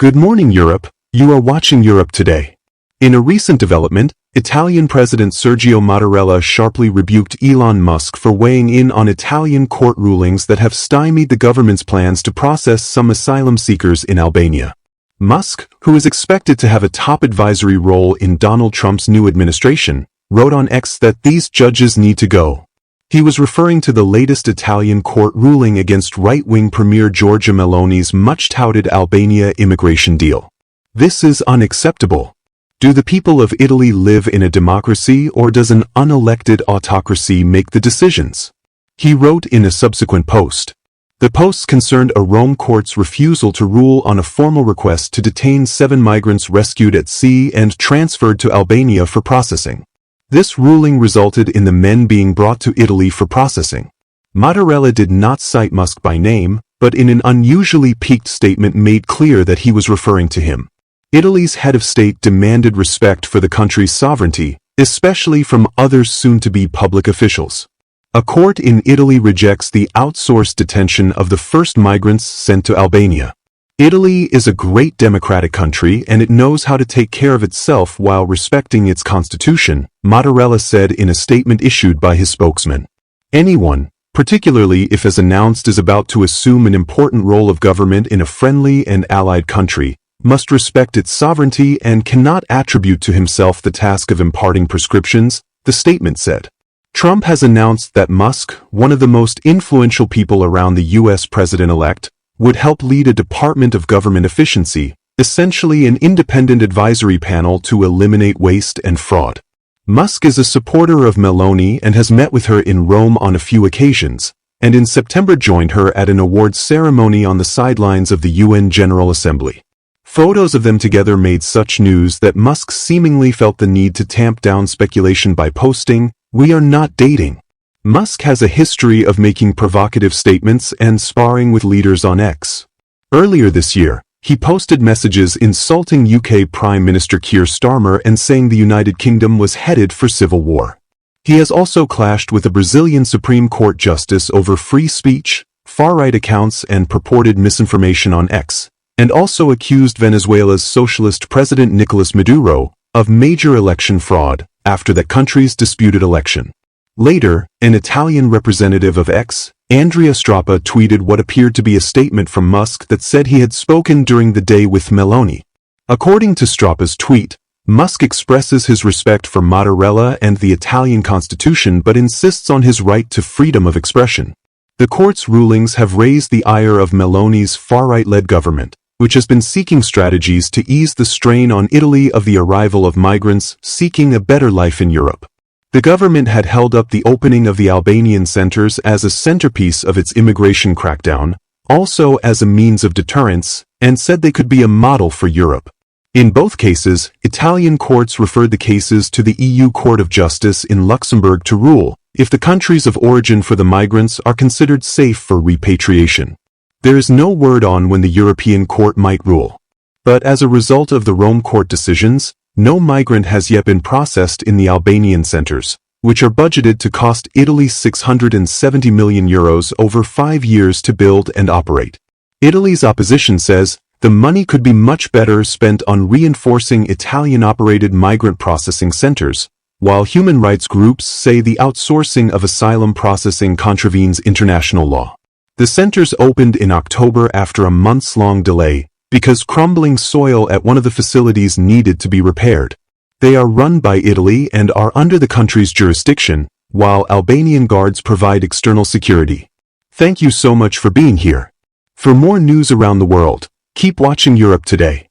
Good morning, Europe. You are watching Europe Today. In a recent development, Italian President Sergio Mattarella sharply rebuked Elon Musk for weighing in on Italian court rulings that have stymied the government's plans to process some asylum seekers in Albania. Musk, who is expected to have a top advisory role in Donald Trump's new administration, wrote on X that these judges need to go. He was referring to the latest Italian court ruling against right-wing Premier Giorgia Meloni's much-touted Albania immigration deal. This is unacceptable. Do the people of Italy live in a democracy, or does an unelected autocracy make the decisions? He wrote in a subsequent post. The posts concerned a Rome court's refusal to rule on a formal request to detain 7 migrants rescued at sea and transferred to Albania for processing. This ruling resulted in the men being brought to Italy for processing. Mattarella did not cite Musk by name, but in an unusually piqued statement made clear that he was referring to him. Italy's head of state demanded respect for the country's sovereignty, especially from other soon-to-be public officials. A court in Italy rejects the outsourced detention of the first migrants sent to Albania. Italy is a great democratic country and it knows how to take care of itself while respecting its constitution, Mattarella said in a statement issued by his spokesman. Anyone, particularly if as announced is about to assume an important role of government in a friendly and allied country, must respect its sovereignty and cannot attribute to himself the task of imparting prescriptions, the statement said. Trump has announced that Musk, one of the most influential people around the U.S. president-elect, would help lead a Department of Government Efficiency, essentially an independent advisory panel to eliminate waste and fraud. Musk is a supporter of Meloni and has met with her in Rome on a few occasions, and in September joined her at an awards ceremony on the sidelines of the UN General Assembly. Photos of them together made such news that Musk seemingly felt the need to tamp down speculation by posting, "We are not dating." Musk has a history of making provocative statements and sparring with leaders on X. Earlier this year, he posted messages insulting UK Prime Minister Keir Starmer and saying the United Kingdom was headed for civil war. He has also clashed with a Brazilian Supreme Court justice over free speech, far-right accounts and purported misinformation on X, and also accused Venezuela's socialist President Nicolas Maduro of major election fraud after that country's disputed election. Later, an Italian representative of X, Andrea Strappa, tweeted what appeared to be a statement from Musk that said he had spoken during the day with Meloni. According to Strappa's tweet, Musk expresses his respect for Mattarella and the Italian constitution but insists on his right to freedom of expression. The court's rulings have raised the ire of Meloni's far-right-led government, which has been seeking strategies to ease the strain on Italy of the arrival of migrants seeking a better life in Europe. The government had held up the opening of the Albanian centers as a centerpiece of its immigration crackdown, also as a means of deterrence, and said they could be a model for Europe. In both cases, Italian courts referred the cases to the EU Court of Justice in Luxembourg to rule if the countries of origin for the migrants are considered safe for repatriation. There is no word on when the European Court might rule. But as a result of the Rome Court decisions, no migrant has yet been processed in the Albanian centers, which are budgeted to cost Italy €670 million over 5 years to build and operate. Italy's opposition says the money could be much better spent on reinforcing Italian-operated migrant processing centers, while human rights groups say the outsourcing of asylum processing contravenes international law. The centers opened in October after a months-long delay, because crumbling soil at one of the facilities needed to be repaired. They are run by Italy and are under the country's jurisdiction, while Albanian guards provide external security. Thank you so much for being here. For more news around the world, keep watching Europe Today.